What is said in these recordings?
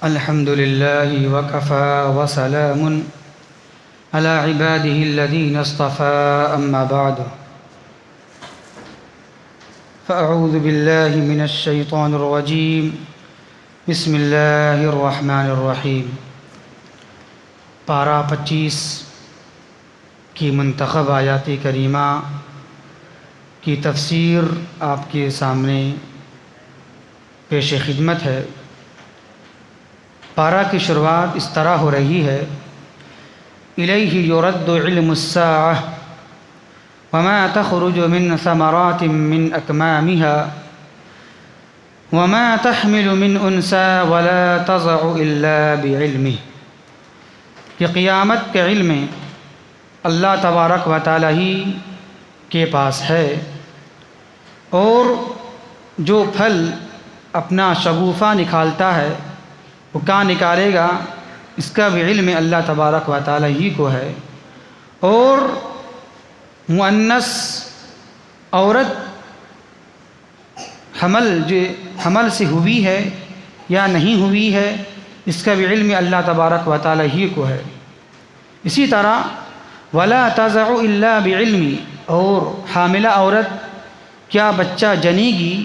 الحمد لله وكفى وسلام على عباده الذين اصطفى أما بعد فأعوذ بالله من الشيطان الرجيم بسم الله الرحمن الرحیم۔ پارہ 25 کی منتخب آیات کریمہ کی تفسیر آپ کے سامنے پیش خدمت ہے۔ پارہ کی شروعات اس طرح ہو رہی ہے: الیہ یرد علم الساعہ وما تخرج من ثمرات من اکمامها وما تحمل من انثى ولا تضع الا بعلمه، کہ قیامت کے علم اللہ تبارک و تعالی ہی کے پاس ہے، اور جو پھل اپنا شگوفہ نکالتا ہے وہ کہاں نکالے گا، اس کا بھی علم اللہ تبارک و تعالی ہی کو ہے۔ اور مؤنث عورت حمل سے ہوئی ہے یا نہیں ہوئی ہے، اس کا بھی علم اللہ تبارک و تعالی ہی کو ہے۔ اسی طرح ولا تضع الا بعلمی، اور حاملہ عورت کیا بچہ جنے گی،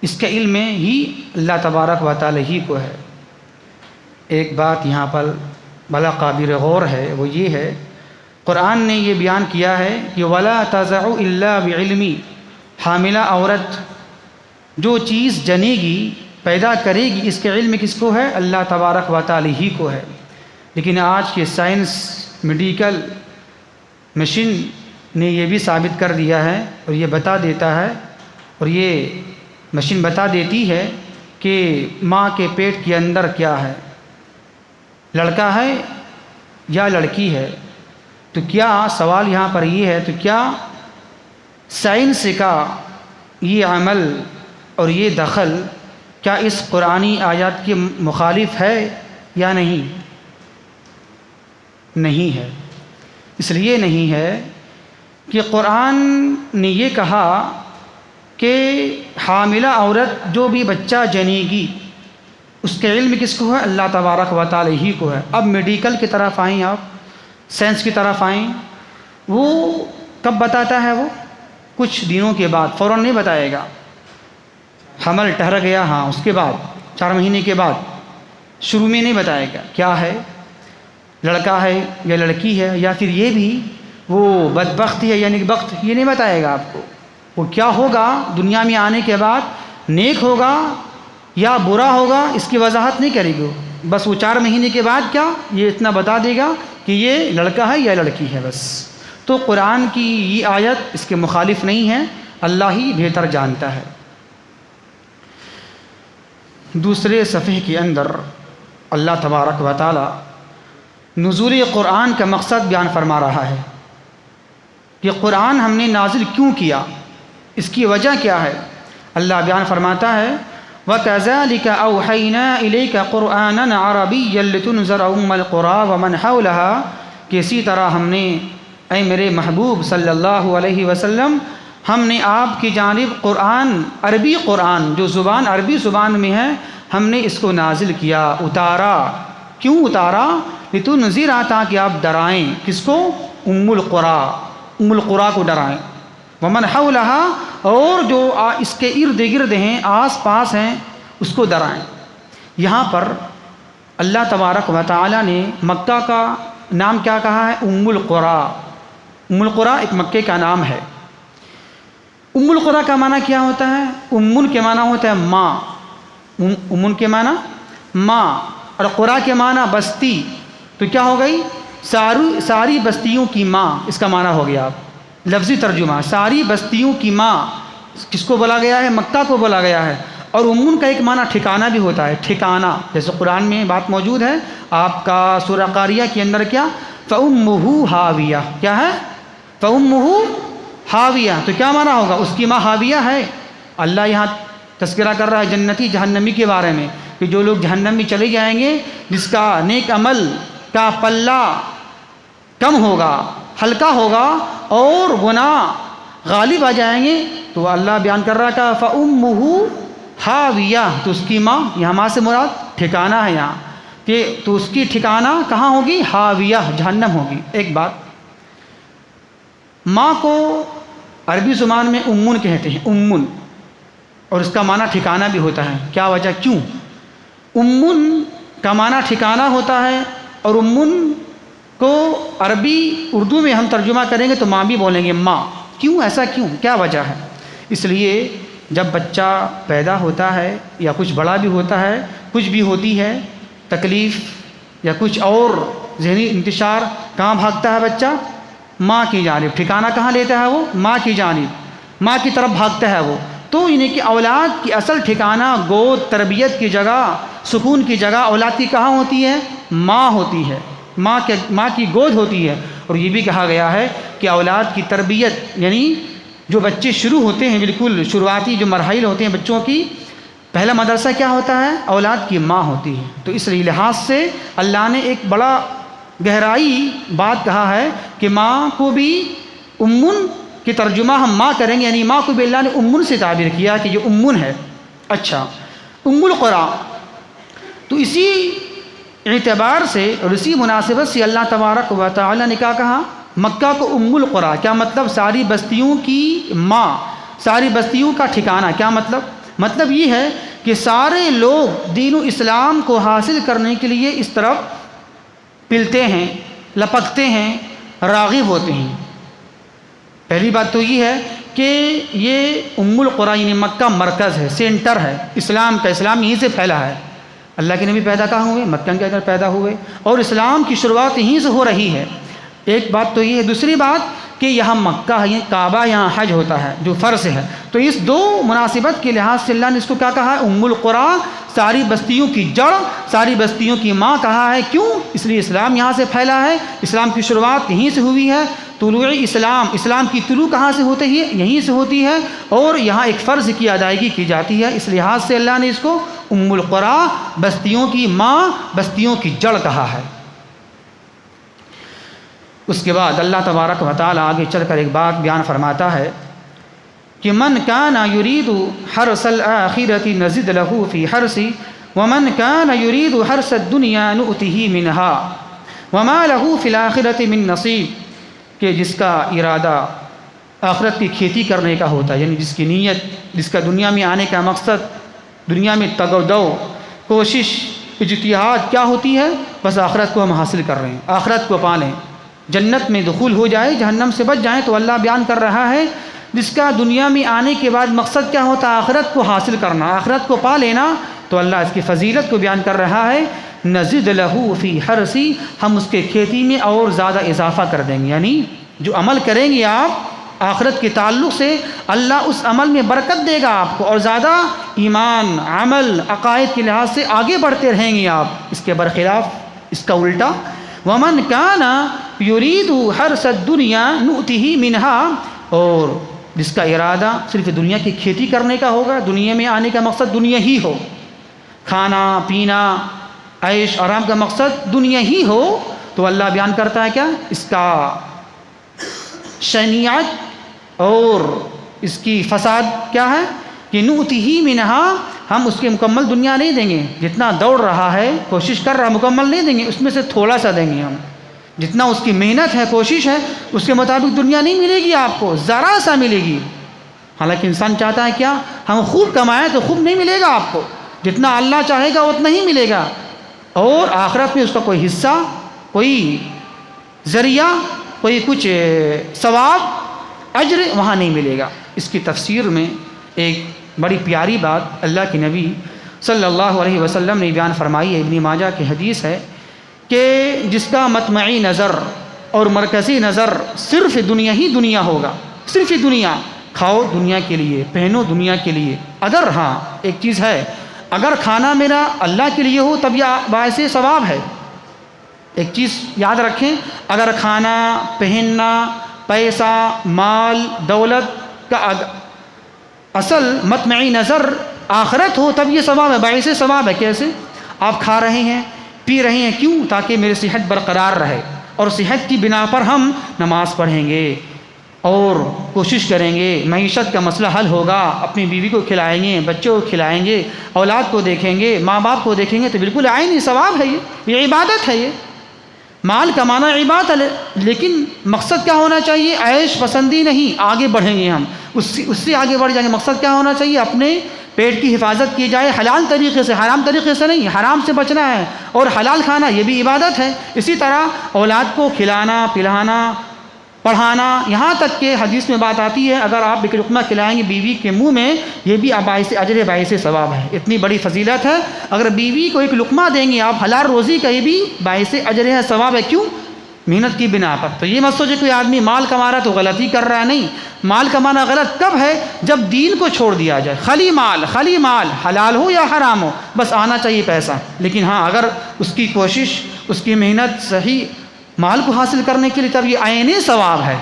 اس کا علم ہی اللہ تبارک و تعالی ہی کو ہے۔ ایک بات یہاں پر بلا قابل غور ہے، وہ یہ ہے قرآن نے یہ بیان کیا ہے کہ ولا تضع الا بعلمی، حاملہ عورت جو چیز جنے گی، پیدا کرے گی، اس کے علم کس کو ہے؟ اللہ تبارک و تعالی ہی کو ہے۔ لیکن آج کے سائنس میڈیکل مشین نے یہ بھی ثابت کر دیا ہے، اور یہ بتا دیتا ہے، اور یہ مشین بتا دیتی ہے کہ ماں کے پیٹ کے اندر کیا ہے، لڑکا ہے یا لڑکی ہے۔ تو کیا سوال یہاں پر یہ ہے، تو کیا سائنس کا یہ عمل اور یہ دخل کیا اس قرآنی آیات کے مخالف ہے یا نہیں؟ نہیں ہے۔ اس لیے نہیں ہے کہ قرآن نے یہ کہا کہ حاملہ عورت جو بھی بچہ جنے گی، اس کے علم کس کو ہے؟ اللہ تبارک و تعالی ہی کو ہے۔ اب میڈیکل کی طرف آئیں، آپ سائنس کی طرف آئیں، وہ کب بتاتا ہے؟ وہ کچھ دنوں کے بعد، فوراً نہیں بتائے گا۔ حمل ٹھہر گیا، ہاں، اس کے بعد 4 مہینے کے بعد، شروع میں نہیں بتائے گا کیا ہے، لڑکا ہے یا لڑکی ہے، یا پھر یہ بھی وہ بدبخت ہے یا نیکبخت، یہ نہیں بتائے گا آپ کو۔ وہ کیا ہوگا دنیا میں آنے کے بعد، نیک ہوگا یا برا ہوگا، اس کی وضاحت نہیں کرے گی۔ بس وہ 4 مہینے کے بعد کیا یہ اتنا بتا دے گا کہ یہ لڑکا ہے یا لڑکی ہے، بس۔ تو قرآن کی یہ آیت اس کے مخالف نہیں ہے، اللہ ہی بہتر جانتا ہے۔ دوسرے صفحے کے اندر اللہ تبارک و تعالی نزول قرآن کا مقصد بیان فرما رہا ہے کہ قرآن ہم نے نازل کیوں کیا، اس کی وجہ کیا ہے۔ اللہ بیان فرماتا ہے وَكَذَلِكَ أَوْحَيْنَا إِلَيْكَ قُرْآنًا عَرَبِيًّا لِتُنذِرَ أُمَّ الْقُرَىٰ وَمَنْ حَوْلَهَا، کہ اسی طرح ہم نے اے میرے محبوب صلی اللہ علیہ وسلم، ہم نے آپ کی جانب قرآن، عربی قرآن جو زبان عربی زبان میں ہے، ہم نے اس کو نازل کیا، اتارا۔ کیوں اتارا؟ لِتُنذِرَ، تاکہ آپ ڈرائیں، کس کو؟ ام القریٰ کو ڈرائیں، ومن حولها، اور جو اس کے ارد گرد ہیں، آس پاس ہیں، اس کو ڈرائیں۔ یہاں پر اللہ تبارک و تعالی نے مکہ کا نام کیا کہا ہے؟ ام القریٰ۔ ام القریٰ ایک مکے کا نام ہے۔ ام القریٰ کا معنی کیا ہوتا ہے؟ ام کے معنی ہوتا ہے ماں، ام کے معنی ماں، اور قریٰ کے معنی بستی۔ تو کیا ہو گئی؟ ساری بستیوں کی ماں، اس کا معنی ہو گیا لفظی ترجمہ، ساری بستیوں کی ماں۔ کس کو بولا گیا ہے؟ مکہ کو بولا گیا ہے۔ اور امون کا ایک معنی ٹھکانہ بھی ہوتا ہے، ٹھکانہ، جیسے قرآن میں بات موجود ہے آپ کا سورہ قاریہ کے اندر، کیا؟ فَأُمُّهُ حَاوِيَةٌ، کیا ہے؟ فَأُمُّهُ حَاوِيَةٌ، تو کیا معنی ہوگا؟ اس کی ماں حاویہ ہے۔ اللہ یہاں تذکرہ کر رہا ہے جنتی جہنمی کے بارے میں، کہ جو لوگ جہنم میں چلے جائیں گے، جس کا نیک عمل کا پلہ کم ہوگا، ہلکا ہوگا، اور گناہ غالب آ جائیں گے، تو اللہ بیان کر رہا تھا فَأُمُّهُ ہاویہ تو اس کی ماں، یہاں ماں سے مراد ٹھکانہ ہے یہاں کہ تو اس کی ٹھکانہ کہاں ہوگی؟ ہاویہ، جہنم ہوگی۔ ایک بات، ماں کو عربی زبان میں امن کہتے ہیں، امن، اور اس کا معنی ٹھکانہ بھی ہوتا ہے۔ کیا وجہ، کیوں؟ امن کا معنی ٹھکانہ ہوتا ہے، اور امن کو عربی اردو میں ہم ترجمہ کریں گے تو ماں بھی بولیں گے، ماں۔ کیوں ایسا، کیوں، کیا وجہ ہے؟ اس لیے جب بچہ پیدا ہوتا ہے یا کچھ بڑا بھی ہوتا ہے، کچھ بھی ہوتی ہے تکلیف یا کچھ اور ذہنی انتشار، کہاں بھاگتا ہے بچہ؟ ماں کی جانب۔ ٹھکانہ کہاں لیتا ہے وہ؟ ماں کی جانب، ماں کی طرف بھاگتا ہے وہ۔ تو یعنی کہ اولاد کی اصل ٹھکانہ، گود، تربیت کی جگہ، سکون کی جگہ اولاد کی کہاں ہوتی ہے؟ ماں ہوتی ہے، ماں کی گود ہوتی ہے۔ اور یہ بھی کہا گیا ہے کہ اولاد کی تربیت، یعنی جو بچے شروع ہوتے ہیں، بالکل شروعاتی جو مراحل ہوتے ہیں بچوں کی، پہلا مدرسہ کیا ہوتا ہے؟ اولاد کی ماں ہوتی ہے۔ تو اس لحاظ سے اللہ نے ایک بڑا گہرائی بات کہا ہے کہ ماں کو بھی امن کی ترجمہ ہم ماں کریں گے، یعنی ماں کو بھی اللہ نے امن سے تعبیر کیا کہ یہ امن ہے۔ اچھا، ام القریٰ، تو اسی اعتبار سے اور اسی مناسبت سے اللہ تبارک و تعالی نے کیا کہا؟ مکہ کو ام القریٰ، کیا مطلب؟ ساری بستیوں کی ماں، ساری بستیوں کا ٹھکانہ۔ کیا مطلب؟ مطلب یہ ہے کہ سارے لوگ دین و اسلام کو حاصل کرنے کے لیے اس طرف پلتے ہیں، لپکتے ہیں، راغب ہوتے ہیں۔ پہلی بات تو یہ ہے کہ یہ ام القریٰ یعنی مکہ مرکز ہے، سینٹر ہے اسلام کا، اسلام یہیں سے پھیلا ہے۔ اللہ کے نبی پیدا کہاں ہوئے؟ مکہ کے اندر پیدا ہوئے، اور اسلام کی شروعات یہیں سے ہو رہی ہے۔ ایک بات تو یہ ہے۔ دوسری بات کہ یہاں مکہ ہے، کعبہ، یہاں حج ہوتا ہے جو فرض ہے۔ تو اس دو مناسبت کے لحاظ سے اللہ نے اس کو کیا کہا ہے؟ ام القریٰ، ساری بستیوں کی جڑ، ساری بستیوں کی ماں کہا ہے۔ کیوں؟ اس لیے اسلام یہاں سے پھیلا ہے، اسلام کی شروعات یہیں سے ہوئی ہے۔ طلوع اسلام، اسلام کی طلوع کہاں سے ہوتی ہے؟ یہیں سے ہوتی ہے، اور یہاں ایک فرض کی ادائیگی کی جاتی ہے۔ اس لحاظ سے اللہ نے اس کو ام القریٰ، بستیوں کی ماں، بستیوں کی جڑ کہا ہے۔ اس کے بعد اللہ تبارک و تعالی آگے چل کر ایک بات بیان فرماتا ہے کہ من کان یرید حرث الآخرۃ نزد له فی حرثہ ومن کان یرید حرث الدنیا نؤتہ منہا وما له فی الآخرۃ من نصیب، کہ جس کا ارادہ آخرت کی کھیتی کرنے کا ہوتا ہے، یعنی جس کی نیت، جس کا دنیا میں آنے کا مقصد، دنیا میں تگ و دو، کوشش، اجتہاد کیا ہوتی ہے؟ بس آخرت کو ہم حاصل کر رہے ہیں، آخرت کو پا لیں، جنت میں دخول ہو جائے، جہنم سے بچ جائیں۔ تو اللہ بیان کر رہا ہے جس کا دنیا میں آنے کے بعد مقصد کیا ہوتا ہے؟ آخرت کو حاصل کرنا، آخرت کو پا لینا۔ تو اللہ اس کی فضیلت کو بیان کر رہا ہے، نزد لہ فی حرثہ، ہم اس کے کھیتی میں اور زیادہ اضافہ کر دیں گے۔ یعنی جو عمل کریں گے آپ آخرت کے تعلق سے، اللہ اس عمل میں برکت دے گا آپ کو، اور زیادہ ایمان، عمل، عقائد کے لحاظ سے آگے بڑھتے رہیں گے آپ۔ اس کے برخلاف، اس کا الٹا، ومن کان یرید حرث الدنیا نؤتہ منہا، اور جس کا ارادہ صرف دنیا کی کھیتی کرنے کا ہوگا، دنیا میں آنے کا مقصد دنیا ہی ہو، کھانا پینا عیش آرام کا مقصد دنیا ہی ہو، تو اللہ بیان کرتا ہے کیا؟ اس کا شنیعت اور اس کی فساد کیا ہے کہ نؤتہ منہا، ہم اس کے مکمل دنیا نہیں دیں گے، جتنا دوڑ رہا ہے، کوشش کر رہا ہے، مکمل نہیں دیں گے، اس میں سے تھوڑا سا دیں گے ہم، جتنا اس کی محنت ہے، کوشش ہے، اس کے مطابق دنیا نہیں ملے گی آپ کو، ذرا سا ملے گی۔ حالانکہ انسان چاہتا ہے کیا؟ ہم خوب کمائیں تو خوب نہیں ملے گا آپ کو، جتنا اللہ چاہے گا اتنا ہی ملے گا، اور آخرت میں اس کا کوئی حصہ، کوئی ذریعہ، کوئی کچھ ثواب، اجر وہاں نہیں ملے گا۔ اس کی تفسیر میں ایک بڑی پیاری بات اللہ کے نبی صلی اللہ علیہ وسلم نے بیان فرمائی ہے، ابن ماجہ کی حدیث ہے کہ جس کا مطمعی نظر اور مرکزی نظر صرف دنیا ہی دنیا ہوگا، صرف دنیا، کھاؤ دنیا کے لیے، پہنو دنیا کے لیے، اگر ہاں ایک چیز ہے، اگر کھانا میرا اللہ کے لیے ہو تب یہ باعث ثواب ہے۔ ایک چیز یاد رکھیں، اگر کھانا، پہننا، پیسہ، مال، دولت کا اصل مطمعی نظر آخرت ہو تب یہ ثواب ہے، باعث ثواب ہے۔ کیسے؟ آپ کھا رہے ہیں، پی رہے ہیں، کیوں؟ تاکہ میری صحت برقرار رہے، اور صحت کی بنا پر ہم نماز پڑھیں گے، اور کوشش کریں گے، معیشت کا مسئلہ حل ہوگا، اپنی بیوی کو کھلائیں گے، بچوں کو کھلائیں گے، اولاد کو دیکھیں گے، ماں باپ کو دیکھیں گے، تو بالکل عینی ثواب ہے، یہ عبادت ہے، یہ مال کمانا عبادت ہے، لیکن مقصد کیا ہونا چاہیے؟ عیش پسندی نہیں، آگے بڑھیں گے ہم، اس سے آگے بڑھ جائیں گے۔ مقصد کیا ہونا چاہیے؟ اپنے پیٹ کی حفاظت کی جائے حلال طریقے سے، حرام طریقے سے نہیں، حرام سے بچنا ہے، اور حلال کھانا یہ بھی عبادت ہے۔ اسی طرح اولاد کو کھلانا، پلانا، پڑھانا، یہاں تک کہ حدیث میں بات آتی ہے اگر آپ ایک لقمہ کھلائیں گے بیوی کے منہ میں، یہ بھی باعث اجر باعث ثواب ہے، اتنی بڑی فضیلت ہے۔ اگر بیوی کو ایک لقمہ دیں گے آپ حلال روزی کا، یہ بھی باعث اجر ہے، ثواب ہے۔ کیوں؟ محنت کی بنا پر۔ تو یہ مت سوچے کوئی آدمی مال کما رہا ہے تو غلطی کر رہا ہے، نہیں، مال کمانا غلط کب ہے؟ جب دین کو چھوڑ دیا جائے، خالی مال حلال ہو یا حرام ہو، بس آنا چاہیے پیسہ۔ لیکن ہاں اگر اس کی کوشش، اس کی محنت صحیح مال کو حاصل کرنے کے لیے، تب یہ عینی ثواب ہے۔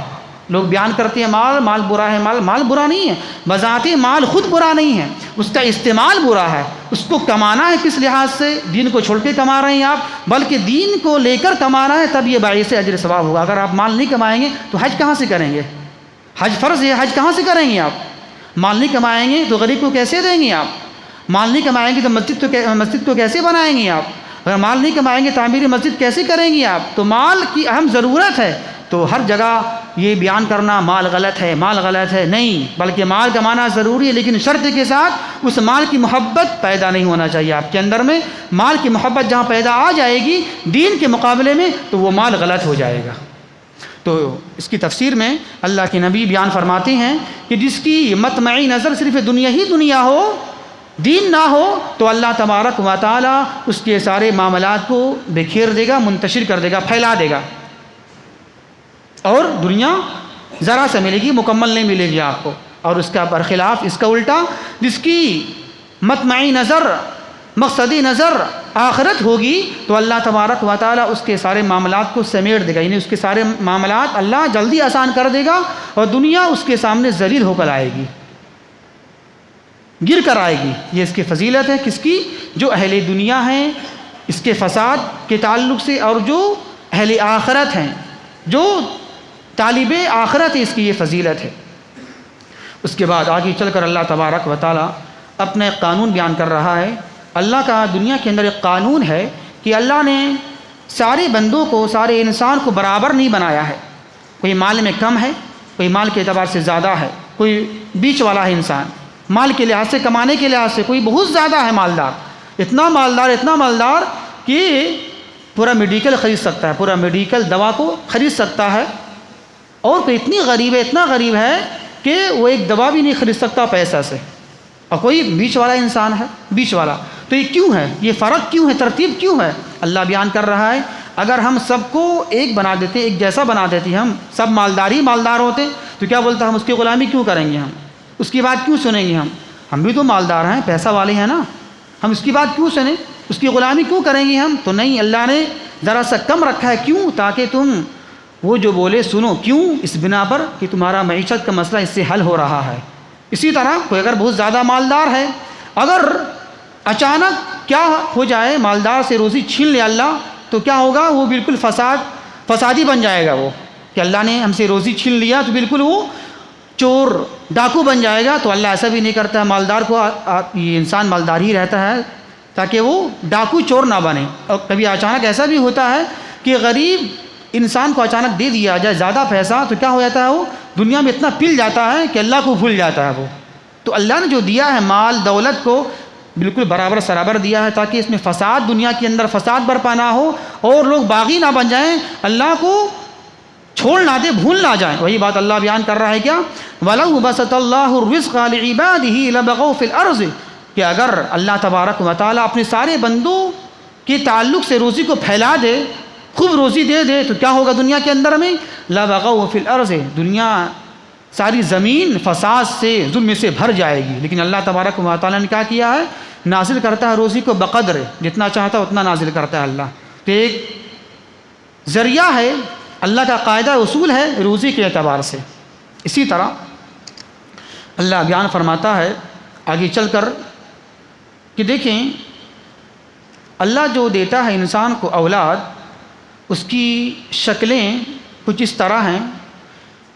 لوگ بیان کرتے ہیں مال برا ہے، مال برا نہیں ہے، بذات مال خود برا نہیں ہے، اس کا استعمال برا ہے۔ اس کو کمانا ہے کس لحاظ سے؟ دین کو چھوڑ کے کما رہے ہیں آپ، بلکہ دین کو لے کر کمانا ہے، تب یہ باعث اجر ثواب ہوگا۔ اگر آپ مال نہیں کمائیں گے تو حج کہاں سے کریں گے؟ حج فرض ہے، حج کہاں سے کریں گے آپ؟ مال نہیں کمائیں گے تو غریب کو کیسے دیں گے آپ؟ مال نہیں کمائیں گے تو مسجد کو کیسے بنائیں گے آپ؟ اگر مال نہیں کمائیں گے تعمیر مسجد کیسے کریں گے آپ؟ تو مال کی اہم ضرورت ہے۔ تو ہر جگہ یہ بیان کرنا مال غلط ہے نہیں، بلکہ مال کمانا ضروری ہے، لیکن شرط کے ساتھ اس مال کی محبت پیدا نہیں ہونا چاہیے آپ کے اندر میں۔ مال کی محبت جہاں پیدا آ جائے گی دین کے مقابلے میں، تو وہ مال غلط ہو جائے گا۔ تو اس کی تفسیر میں اللہ کے نبی بیان فرماتے ہیں کہ جس کی مطمعی نظر صرف دنیا ہو، دین نہ ہو، تو اللہ تبارک و تعالی اس کے سارے معاملات کو بکھیر دے گا، منتشر کر دے گا، پھیلا دے گا، اور دنیا ذرا سے ملے گی، مکمل نہیں ملے گی آپ کو۔ اور اس کا برخلاف، اس کا الٹا، جس کی مطمعی نظر، مقصدی نظر آخرت ہوگی، تو اللہ تبارک و تعالی اس کے سارے معاملات کو سمیٹ دے گا، یعنی اس کے سارے معاملات اللہ جلدی آسان کر دے گا، اور دنیا اس کے سامنے ذلیل ہو کر آئے گی، گر کر آئے گی۔ یہ اس کی فضیلت ہے، کس کی؟ جو اہل دنیا ہیں، اس کے فساد کے تعلق سے، اور جو اہل آخرت ہیں، جو طالب آخرت ہے، اس کی یہ فضیلت ہے۔ اس کے بعد آگے چل کر اللہ تبارک و تعالی اپنا ایک قانون بیان کر رہا ہے۔ اللہ کا دنیا کے اندر ایک قانون ہے کہ اللہ نے سارے بندوں کو، سارے انسان کو برابر نہیں بنایا ہے۔ کوئی مال میں کم ہے، کوئی مال کے اعتبار سے زیادہ ہے، کوئی بیچ والا ہے انسان، مال کے لحاظ سے، کمانے کے لحاظ سے کوئی بہت زیادہ ہے مالدار، اتنا مالدار کہ پورا میڈیکل خرید سکتا ہے، پورا میڈیکل دوا کو خرید سکتا ہے، اور کوئی اتنا غریب ہے کہ وہ ایک دوا بھی نہیں خرید سکتا پیسہ سے، اور کوئی بیچ والا انسان ہے، بیچ والا۔ تو یہ کیوں ہے؟ یہ فرق کیوں ہے؟ ترتیب کیوں ہے؟ اللہ بیان کر رہا ہے اگر ہم سب کو ایک بنا دیتے، ایک جیسا بنا دیتے، ہم سب مالدار ہوتے، تو کیا بولتا ہم اس کی غلامی کیوں کریں گے؟ ہم اس کی بات کیوں سنیں گے؟ ہم بھی تو مالدار ہیں، پیسہ والے ہیں نا، ہم اس کی بات کیوں سنیں؟ اس کی غلامی کیوں کریں گے ہم؟ تو نہیں، اللہ نے ذرا سا کم رکھا ہے۔ کیوں؟ تاکہ تم وہ جو بولے سنو۔ کیوں؟ اس بنا پر کہ تمہارا معیشت کا مسئلہ اس سے حل ہو رہا ہے۔ اسی طرح کوئی اگر بہت زیادہ مالدار ہے، اگر اچانک کیا ہو جائے، مالدار سے روزی چھین لے اللہ، تو کیا ہوگا؟ وہ بالکل فسادی بن جائے گا، وہ کہ اللہ نے ہم سے روزی چھین لیا تو بالکل وہ چور ڈاکو بن جائے گا۔ تو اللہ ایسا بھی نہیں کرتا ہے، مالدار کو یہ انسان مالدار ہی رہتا ہے تاکہ وہ ڈاکو چور نہ بنے۔ اور کبھی اچانک ایسا بھی ہوتا ہے کہ غریب انسان کو اچانک دے دیا جائے زیادہ پیسہ، تو کیا ہو جاتا ہے؟ وہ دنیا میں اتنا پل جاتا ہے کہ اللہ کو بھول جاتا ہے وہ۔ تو اللہ نے جو دیا ہے مال دولت کو بالکل برابر سرابر دیا ہے، تاکہ اس میں فساد، دنیا کے اندر فساد برپا نہ ہو، اور لوگ باغی نہ بن جائیں، اللہ کو چھوڑ نہ دے، بھول نہ جائیں۔ وہی بات اللہ بیان کر رہا ہے کیا؟ وَلَوْ بَسَطَ اللَّهُ الرِّزْقَ لِعِبَادِهِ لَبَغَوْا فِي الْأَرْضِ، کہ اگر اللہ تبارک و تعالیٰ اپنے سارے بندوں کے تعلق سے روزی کو پھیلا دے، خوب روزی دے دے، تو کیا ہوگا دنیا کے اندر میں؟ لَبَغَوْا فِي الْأَرْضِ، دنیا ساری زمین فساد سے، ظلم سے بھر جائے گی۔ لیکن اللہ تبارک و تعالیٰ نے کیا کیا ہے؟ نازل کرتا ہے روزی کو بقدر، جتنا چاہتا ہے اتنا نازل کرتا ہے اللہ۔ تو ایک ذریعہ ہے، اللہ کا قاعدہ اصول ہے روزی کے اعتبار سے۔ اسی طرح اللہ بیان فرماتا ہے آگے چل کر کہ دیکھیں، اللہ جو دیتا ہے انسان کو اولاد، اس کی شکلیں کچھ اس طرح ہیں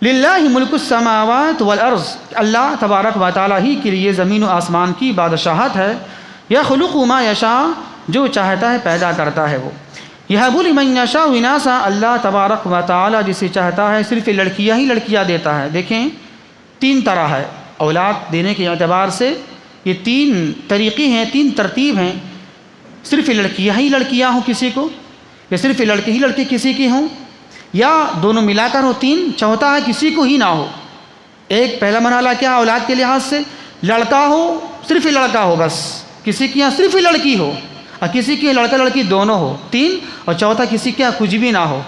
للہ ملک السماوات والارض، اللہ تبارک و تعالیٰ ہی کے لیے زمین و آسمان کی بادشاہت ہے. یخلق ما یشاء، جو چاہتا ہے پیدا کرتا ہے وہ. یہب لمن یشاء اناثا، اللہ تبارک و تعالیٰ جسے چاہتا ہے صرف لڑکیاں ہی لڑکیاں دیتا ہے. دیکھیں 3 طرح ہے اولاد دینے کے اعتبار سے، یہ 3 طریقے ہیں، 3 ترتیب ہیں. صرف لڑکیاں ہی لڑکیاں ہوں کسی کو، یا صرف لڑکے ہی لڑکے کسی کے ہوں، یا دونوں ملا کر ہو. 3 چوتھا ہے کسی کو ہی نہ ہو. ایک پہلا مرحلہ کیا ہے اولاد کے لحاظ سے، لڑکا ہو صرف لڑکا ہو بس، کسی کے یہاں صرف لڑکی ہو، اور کسی کے لڑکا لڑکی دونوں ہو. 3 اور چوتھا کسی کے یہاں کچھ بھی نہ ہو.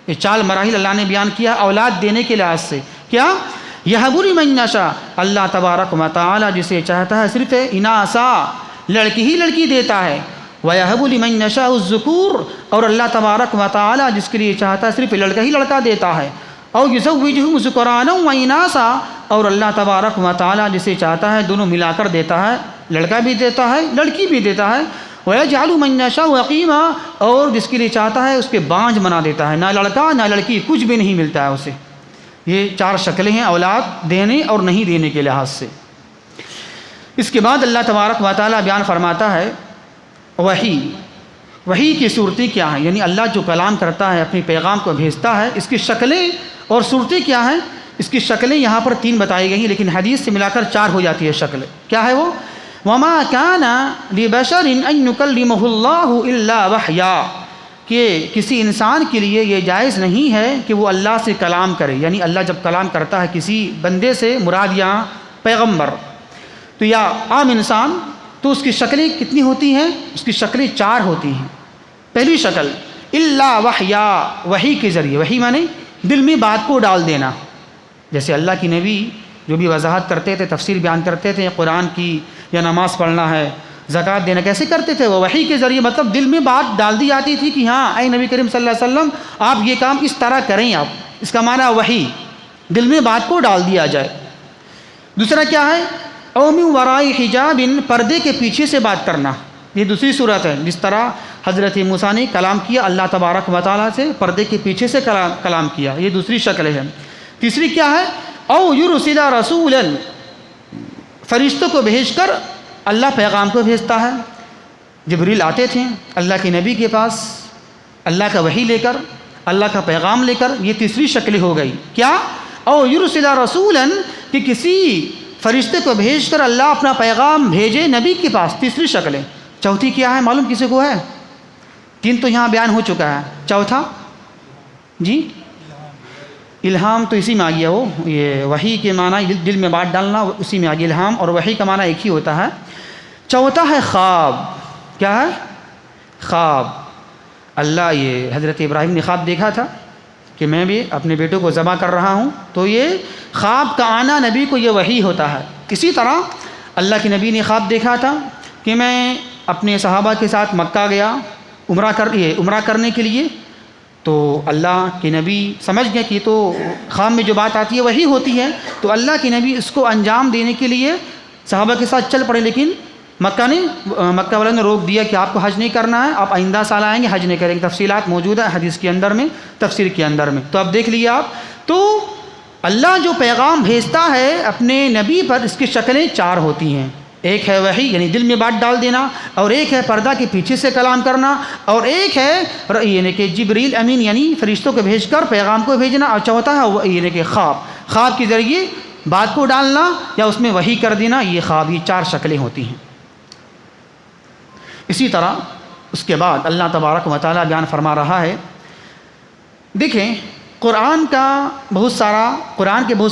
یہ 4 مراحل اللہ نے بیان کیا اولاد دینے کے لحاظ سے. کیا یہب لمن یشاء، اللہ تبارک و تعالیٰ جسے چاہتا ہے صرف اناثا، لڑکی ہی لڑکی دیتا ہے. وَيَهَبُ لِمَن يَشَاءُ الذُّكُورَ، اور اللہ تبارک و تعالیٰ جس کے لیے چاہتا ہے صرف لڑکا ہی لڑکا دیتا ہے. او يُزَوِّجُهُمْ ذُكْرَانًا وَإِنَاثًا، اور اللہ تبارک و تعالیٰ جسے چاہتا ہے دونوں ملا کر دیتا ہے، لڑکا بھی دیتا ہے لڑکی بھی دیتا ہے. وَيَجْعَلُ مَن يَشَاءُ عَقِيمًا، اور جس کے لیے چاہتا ہے اس کے بانجھ بنا دیتا ہے، نہ لڑکا نہ لڑکی کچھ بھی نہیں ملتا ہے اسے. یہ 4 شکلیں ہیں اولاد دینے اور نہیں دینے کے لحاظ سے. اس کے بعد اللہ تبارک و تعالیٰ بیان فرماتا ہے وحی کی صورتیں کیا ہیں، یعنی اللہ جو کلام کرتا ہے اپنے پیغام کو بھیجتا ہے، اس کی شکلیں اور صورتیں کیا ہیں. اس کی شکلیں یہاں پر 3 بتائی گئی ہیں، لیکن حدیث سے ملا کر 4 ہو جاتی ہے شکل. کیا ہے وہ؟ وَمَا كَانَ لِبَشَرٍ أَن يُكَلِّمَهُ اللَّهُ إِلَّا وَحْيًا، کہ کسی انسان کے لیے یہ جائز نہیں ہے کہ وہ اللہ سے کلام کرے. یعنی اللہ جب کلام کرتا ہے کسی بندے سے، مراد یہاں پیغمبر تو یا عام انسان، تو اس کی شکلیں کتنی ہوتی ہیں؟ اس کی شکلیں 4 ہوتی ہیں. پہلی شکل الا وحیا، وحی کے ذریعے. وحی مانے دل میں بات کو ڈال دینا. جیسے اللہ کی نبی جو بھی وضاحت کرتے تھے، تفسیر بیان کرتے تھے قرآن کی، یا نماز پڑھنا ہے، زکوٰۃ دینا، کیسے کرتے تھے وہ؟ وحی کے ذریعے. مطلب دل میں بات ڈال دی جاتی تھی کہ ہاں اے نبی کریم صلی اللہ علیہ وسلم آپ یہ کام اس طرح کریں. آپ اس کا معنی وحی، دل میں بات کو ڈال دیا جائے. دوسرا کیا ہے؟ او من وراء حجاب، پردے کے پیچھے سے بات کرنا. یہ دوسری صورت ہے. جس طرح حضرت موسیٰ نے کلام کیا اللہ تبارک و تعالیٰ سے، پردے کے پیچھے سے کلام کیا، یہ دوسری شکل ہے. تیسری کیا ہے؟ او یرسل رسولا، فرشتوں کو بھیج کر اللہ پیغام کو بھیجتا ہے. جبریل آتے تھے اللہ کے نبی کے پاس اللہ کا وحی لے کر، اللہ کا پیغام لے کر. یہ تیسری شکل ہو گئی. کیا؟ او یرسل رسولا، کہ کسی فرشتے کو بھیج کر اللہ اپنا پیغام بھیجے نبی کے پاس. تیسری شکل ہے. چوتھی کیا ہے معلوم کسی کو ہے؟ 3 تو یہاں بیان ہو چکا ہے. چوتھا جی الہام، تو اسی میں آ گیا. وہ یہ وحی کے معنی دل میں بات ڈالنا، اسی میں آ گیا. الہام اور وحی کا معنی ایک ہی ہوتا ہے. چوتھا ہے خواب. کیا ہے؟ خواب. اللہ یہ حضرت ابراہیم نے خواب دیکھا تھا کہ میں بھی اپنے بیٹوں کو ذبح کر رہا ہوں، تو یہ خواب کا آنا نبی کو یہ وحی ہوتا ہے. اسی طرح اللہ کے نبی نے خواب دیکھا تھا کہ میں اپنے صحابہ کے ساتھ مکہ گیا عمرہ کرنے کے لیے، تو اللہ کے نبی سمجھ گئے کہ تو خواب میں جو بات آتی ہے وہی ہوتی ہے. تو اللہ کے نبی اس کو انجام دینے کے لیے صحابہ کے ساتھ چل پڑے، لیکن مکہ والوں نے روک دیا کہ آپ کو حج نہیں کرنا ہے، آپ آئندہ سال آئیں گے حج نہیں کریں گے. تفصیلات موجود ہے حدیث کے اندر میں، تفسیر کے اندر میں، تو اب دیکھ لیے آپ. تو اللہ جو پیغام بھیجتا ہے اپنے نبی پر، اس کی شکلیں 4 ہوتی ہیں. ایک ہے وحی یعنی دل میں بات ڈال دینا، اور ایک ہے پردہ کے پیچھے سے کلام کرنا، اور ایک ہے یعنی کہ جبریل امین یعنی فرشتوں کو بھیج کر پیغام کو بھیجنا، اور چوتھا ہے یعنی کہ خواب کے ذریعے بات کو ڈالنا یا اس میں وحی کر دینا. یہ خواب، یہ 4 شکلیں ہوتی ہیں. اسی طرح اس کے بعد اللہ تبارک و تعالیٰ بیان فرما رہا ہے. دیکھیں قرآن کے بہت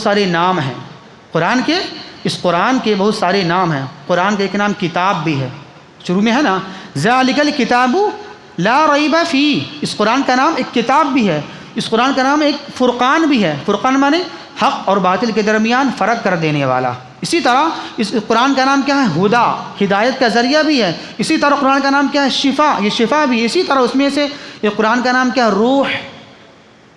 سارے نام ہیں. قرآن کے بہت سارے نام ہیں. قرآن کا ایک نام کتاب بھی ہے، شروع میں ہے نا ذالک الکتاب لا ریب فیہ. اس قرآن کا نام ایک کتاب بھی ہے. اس قرآن کا نام ایک فرقان بھی ہے. فرقان مانے حق اور باطل کے درمیان فرق کر دینے والا. اسی طرح اس قرآن کا نام کیا ہے؟ ہدا، ہدایت کا ذریعہ بھی ہے. اسی طرح قرآن کا نام کیا ہے؟ شفا، یہ شفا بھی. اسی طرح اس میں سے یہ قرآن کا نام کیا ہے؟ روح.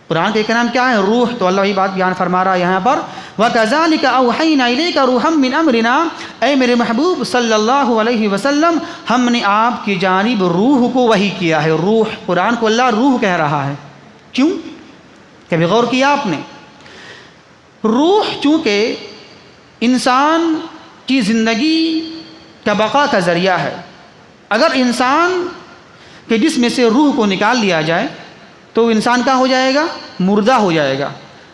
قرآن کا ایک نام کیا ہے؟ روح. تو اللہ یہ بات بیان فرما رہا ہے یہاں پر وَكَذَلِكَ أَوْحَيْنَا إِلَيْكَ رُوحًا مِّنْ أَمْرِنَا. اے میرے محبوب صلی اللہ علیہ وسلم، ہم نے آپ کی جانب روح کو وحی کیا ہے. روح، قرآن کو اللہ روح کہہ رہا ہے. کیوں؟ کبھی غور کیا آپ نے؟ روح چونکہ انسان کی زندگی کا بقا کا ذریعہ ہے، اگر انسان کے جسم میں سے روح کو نکال لیا جائے تو انسان کا ہو جائے گا، مردہ ہو جائے گا،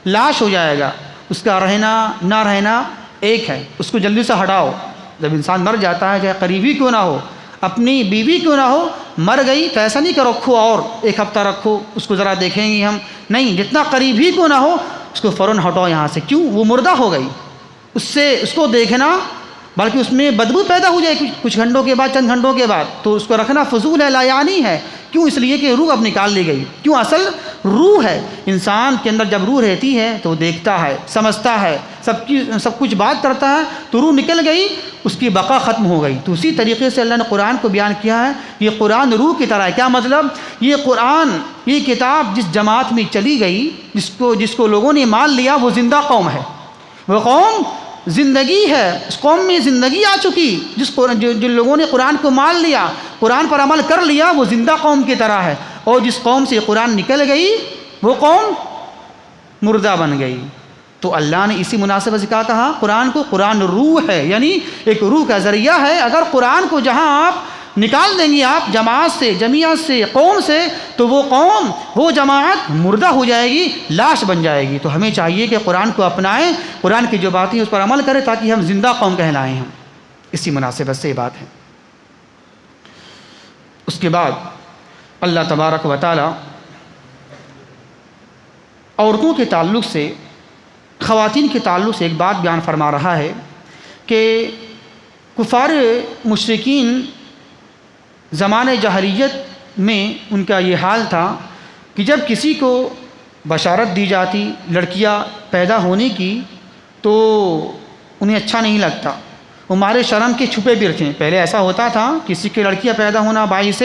لاش ہو جائے گا، اس کا رہنا نہ رہنا ایک ہے، اس کو جلدی سے ہٹاؤ۔ جب انسان مر جاتا ہے، چاہے قریبی کیوں نہ ہو، اپنی بیوی کیوں نہ ہو، مر گئی تو ایسا نہیں کہ رکھو اور ایک ہفتہ رکھو، اس کو ذرا دیکھیں گے ہم، نہیں، جتنا قریب ہی کیوں نہ ہو اس کو فوراً ہٹاؤ یہاں سے، کیوں؟ وہ مردہ ہو گئی، اس کو دیکھنا، بلکہ اس میں بدبو پیدا ہو جائے کچھ گھنٹوں کے بعد، چند گھنٹوں کے بعد، تو اس کو رکھنا فضول ہے، لا یعنی ہے۔ کیوں؟ اس لیے کہ روح اب نکال لی گئی۔ کیوں؟ اصل روح ہے، انسان کے اندر جب روح رہتی ہے تو وہ دیکھتا ہے، سمجھتا ہے، سب کچھ بات کرتا ہے، تو روح نکل گئی، اس کی بقا ختم ہو گئی۔ تو اسی طریقے سے اللہ نے قرآن کو بیان کیا ہے، یہ قرآن روح کی طرح ہے۔ کیا مطلب؟ یہ قرآن، یہ کتاب جس جماعت میں چلی گئی، جس کو لوگوں نے مان لیا، وہ زندہ قوم ہے، وہ قوم زندگی ہے، اس قوم میں زندگی آ چکی، جن لوگوں نے قرآن کو مان لیا، قرآن پر عمل کر لیا، وہ زندہ قوم کی طرح ہے، اور جس قوم سے قرآن نکل گئی وہ قوم مردہ بن گئی۔ تو اللہ نے اسی مناسبت سے کہا تھا قرآن کو، قرآن روح ہے، یعنی ایک روح کا ذریعہ ہے۔ اگر قرآن کو جہاں آپ نکال دیں گے، آپ جماعت سے، جمعیت سے، قوم سے، تو وہ قوم، وہ جماعت مردہ ہو جائے گی، لاش بن جائے گی۔ تو ہمیں چاہیے کہ قرآن کو اپنائیں، قرآن کی جو باتیں اس پر عمل کریں، تاکہ ہم زندہ قوم کہلائیں۔ ہم اسی مناسبت سے یہ بات ہے۔ اس کے بعد اللہ تبارک و تعالی عورتوں کے تعلق سے، خواتین کے تعلق سے ایک بات بیان فرما رہا ہے کہ کفار مشرکین زمانے جاہلیت میں ان کا یہ حال تھا کہ جب کسی کو بشارت دی جاتی لڑکیاں پیدا ہونے کی تو انہیں اچھا نہیں لگتا، وہ مارے شرم کے چھپے پھر تھے۔ پہلے ایسا ہوتا تھا، کسی کی لڑکیاں پیدا ہونا باعث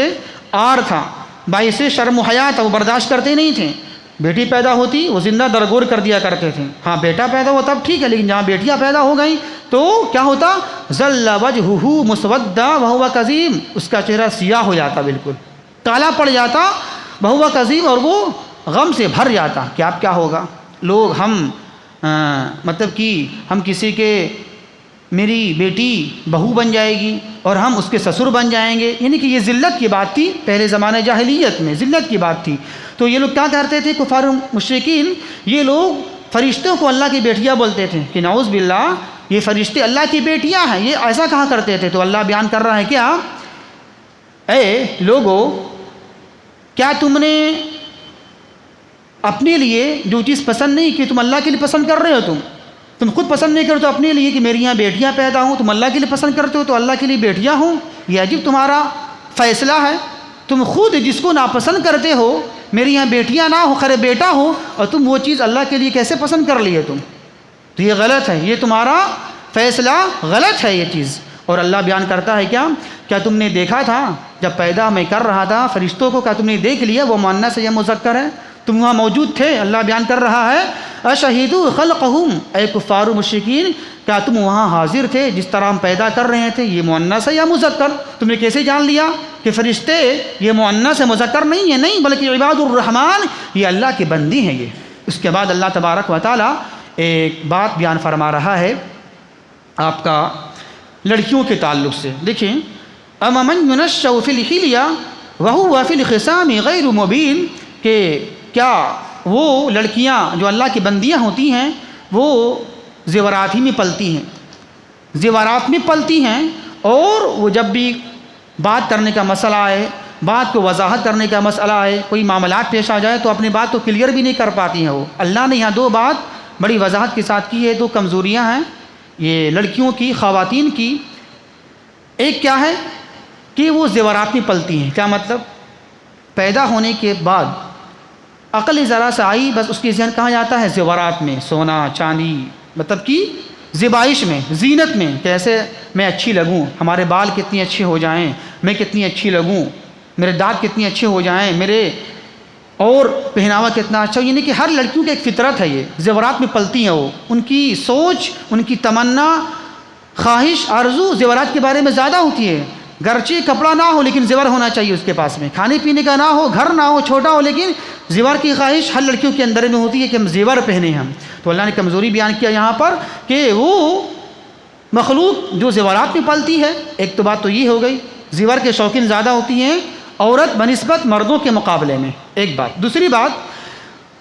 عار تھا، باعث شرم و حیا تھا، وہ برداشت کرتے نہیں تھے۔ بیٹی پیدا ہوتی وہ زندہ درگور کر دیا کرتے تھے، ہاں بیٹا پیدا ہو تب ٹھیک ہے، لیکن جہاں بیٹیاں پیدا ہو گئیں تو کیا ہوتا؟ ظل وجہہ مسودا وہو کظیم، اس کا چہرہ سیاہ ہو جاتا، بالکل کالا پڑ جاتا، وہو کظیم، اور وہ غم سے بھر جاتا کہ اب کیا ہوگا، لوگ مطلب کہ ہم کسی کے، میری بیٹی بہو بن جائے گی اور ہم اس کے سسر بن جائیں گے، یعنی کہ یہ ذلت کی بات تھی، پہلے زمانے جاہلیت میں ذلت کی بات تھی۔ تو یہ لوگ کیا کرتے تھے کفار مشرکین، یہ لوگ فرشتوں کو اللہ کی بیٹیاں بولتے تھے کہ نعوذ باللہ یہ فرشتے اللہ کی بیٹیاں ہیں، یہ ایسا کہا کرتے تھے۔ تو اللہ بیان کر رہا ہے کیا، اے لوگو، کیا تم نے اپنے لیے جو چیز پسند نہیں کی تم اللہ کے لیے پسند کر رہے ہو، تم خود پسند نہیں کرتے اپنے لیے کہ میری یہاں بیٹیاں پیدا ہوں، تم اللہ کے لیے پسند کرتے ہو تو اللہ کے لیے بیٹیاں ہوں، یہ عجیب تمہارا فیصلہ ہے۔ تم خود جس کو ناپسند کرتے ہو، میری یہاں بیٹیاں نہ ہو، خیر بیٹا ہو، اور تم وہ چیز اللہ کے لیے کیسے پسند کر لیے تم؟ تو یہ غلط ہے، یہ تمہارا فیصلہ غلط ہے یہ چیز۔ اور اللہ بیان کرتا ہے کیا تم نے دیکھا تھا جب پیدا میں کر رہا تھا فرشتوں کو، کیا تم نے دیکھ لیا وہ مؤنث ہے یا مذکر ہے؟ تم وہاں موجود تھے، اللہ بیان کر رہا ہے اشہدوا خلقہم، اے کفار و مشرکین، کیا تم وہاں حاضر تھے جس طرح ہم پیدا کر رہے تھے، یہ مؤنث ہے یا مذکر؟ تم نے کیسے جان لیا کہ فرشتے یہ مؤنث ہے مذکر نہیں ہے؟ نہیں، بلکہ عباد الرحمن، یہ اللہ کے بندی ہیں یہ۔ اس کے بعد اللہ تبارک و تعالی ایک بات بیان فرما رہا ہے آپ کا لڑکیوں کے تعلق سے، دیکھیں اممن ينشأ فی الحلیہ وهو فی الخصام غیر مبین، کہ کیا وہ لڑکیاں جو اللہ کی بندیاں ہوتی ہیں وہ زیورات ہی میں پلتی ہیں، زیورات میں پلتی ہیں، اور وہ جب بھی بات کرنے کا مسئلہ آئے، بات کو وضاحت کرنے کا مسئلہ آئے، کوئی معاملات پیش آ جائے تو اپنی بات کو کلیئر بھی نہیں کر پاتی ہیں وہ۔ اللہ نے یہاں دو بات بڑی وضاحت کے ساتھ کی ہے، دو کمزوریاں ہیں یہ لڑکیوں کی، خواتین کی۔ ایک کیا ہے کہ وہ زیورات میں پلتی ہیں، کیا مطلب؟ پیدا ہونے کے بعد عقل ذرا سے آئی، بس اس کی ذہن کہاں جاتا ہے؟ زیورات میں، سونا چاندی، مطلب کہ زیبائش میں، زینت میں، کیسے میں اچھی لگوں، ہمارے بال کتنی اچھے ہو جائیں، میں کتنی اچھی لگوں، میرے دانت کتنے اچھے ہو جائیں، میرے اور پہناوا کتنا اچھا ہو، یعنی کہ ہر لڑکیوں کی ایک فطرت ہے، یہ زیورات میں پلتی ہیں وہ، ان کی سوچ، ان کی تمنا، خواہش، آرزو زیورات کے بارے میں زیادہ ہوتی ہے۔ گرچہ کپڑا نہ ہو لیکن زیور ہونا چاہیے اس کے پاس میں، کھانے پینے کا نہ ہو، گھر نہ ہو، چھوٹا ہو، لیکن زیور کی خواہش ہر لڑکیوں کے اندر میں ہوتی ہے کہ ہم زیور پہنیں ہم. تو اللہ نے کمزوری بیان کیا یہاں پر کہ وہ مخلوق جو زیورات میں پلتی ہے. ایک تو بات تو یہ ہو گئی، زیور کے شوقین زیادہ ہوتی ہیں عورت بنسبت مردوں کے مقابلے میں، ایک بات. دوسری بات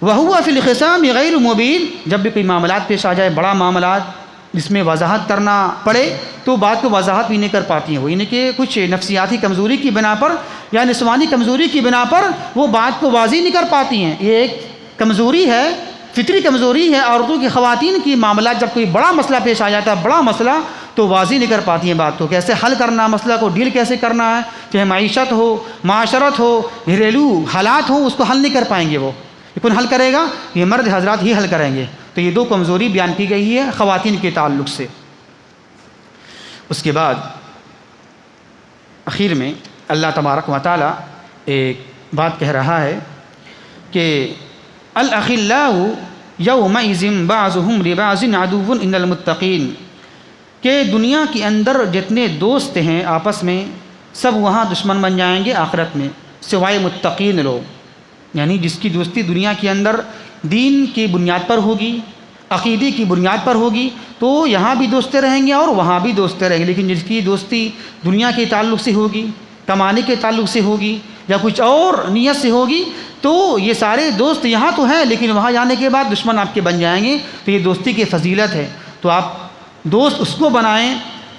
وَهُوَ فِي الْخِصَامِ غَيْرُ مُبِينٍ، جب بھی کوئی معاملات پیش آ جائے، بڑا معاملات جس میں وضاحت کرنا پڑے تو بات کو وضاحت بھی نہیں کر پاتی ہیں. وہ یعنی کہ کچھ نفسیاتی کمزوری کی بنا پر یا نسوانی کمزوری کی بنا پر وہ بات کو واضح نہیں کر پاتی ہیں. یہ ایک کمزوری ہے، فطری کمزوری ہے عورتوں کی، خواتین کی. معاملات جب کوئی بڑا مسئلہ پیش آ جاتا ہے، بڑا مسئلہ، تو واضح نہیں کر پاتی ہیں بات کو، کیسے حل کرنا، مسئلہ کو ڈیل کیسے کرنا ہے، چاہے معیشت ہو، معاشرت ہو، گھریلو حالات ہوں، اس کو حل نہیں کر پائیں گے. وہ کون حل کرے گا؟ یہ مرد حضرات ہی حل کریں گے. تو یہ دو کمزوری بیان کی گئی ہے خواتین کے تعلق سے. اس کے بعد اخیر میں اللہ تبارک و تعالی ایک بات کہہ رہا ہے کہ الاخلاء یومئذ بعضهم لبعض عدو الا المتقین، کہ دنیا کے اندر جتنے دوست ہیں آپس میں سب وہاں دشمن بن جائیں گے آخرت میں، سوائے متقین لوگ. یعنی جس کی دوستی دنیا کے اندر دین کی بنیاد پر ہوگی، عقیدے کی بنیاد پر ہوگی، تو یہاں بھی دوستے رہیں گے اور وہاں بھی دوستے رہیں گے. لیکن جس کی دوستی دنیا کے تعلق سے ہوگی، کمانے کے تعلق سے ہوگی یا کچھ اور نیت سے ہوگی، تو یہ سارے دوست یہاں تو ہیں لیکن وہاں جانے کے بعد دشمن آپ کے بن جائیں گے. تو یہ دوستی کی فضیلت ہے. تو آپ دوست اس کو بنائیں.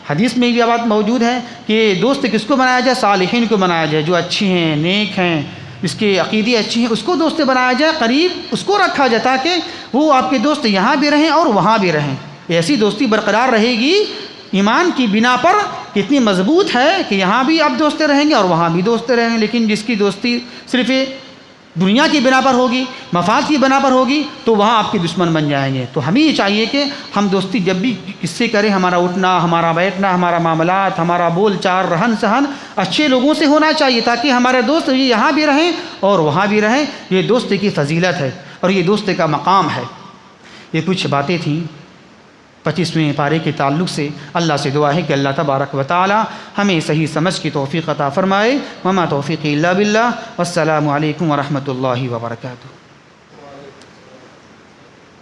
حدیث میں یہ بات موجود ہے کہ دوست کس کو بنایا جائے؟ صالحین کو بنایا جائے، جو اچھی ہیں، نیک ہیں، اس کے عقیدے اچھی ہیں، اس کو دوست بنایا جائے، قریب اس کو رکھا جائے تاکہ وہ آپ کے دوست یہاں بھی رہیں اور وہاں بھی رہیں. ایسی دوستی برقرار رہے گی ایمان کی بنا پر، کتنی مضبوط ہے کہ یہاں بھی آپ دوستے رہیں گے اور وہاں بھی دوستے رہیں گے. لیکن جس کی دوستی صرف دنیا کی بنا پر ہوگی، مفاد کی بنا پر ہوگی، تو وہاں آپ کے دشمن بن جائیں گے. تو ہمیں یہ چاہیے کہ ہم دوستی جب بھی کس سے کریں، ہمارا اٹھنا، ہمارا بیٹھنا، ہمارا معاملات، ہمارا بول چال، رہن سہن اچھے لوگوں سے ہونا چاہیے تاکہ ہمارے دوست یہاں بھی رہیں اور وہاں بھی رہیں. یہ دوستی کی فضیلت ہے اور یہ دوستی کا مقام ہے. یہ کچھ باتیں تھیں 25ویں پارے کے تعلق سے. اللہ سے دعا ہے کہ اللہ تبارک و تعالی ہمیں صحیح سمجھ کی توفیق عطا فرمائے. وما توفیقی الا باللہ. والسلام علیکم ورحمۃ اللہ وبرکاتہ.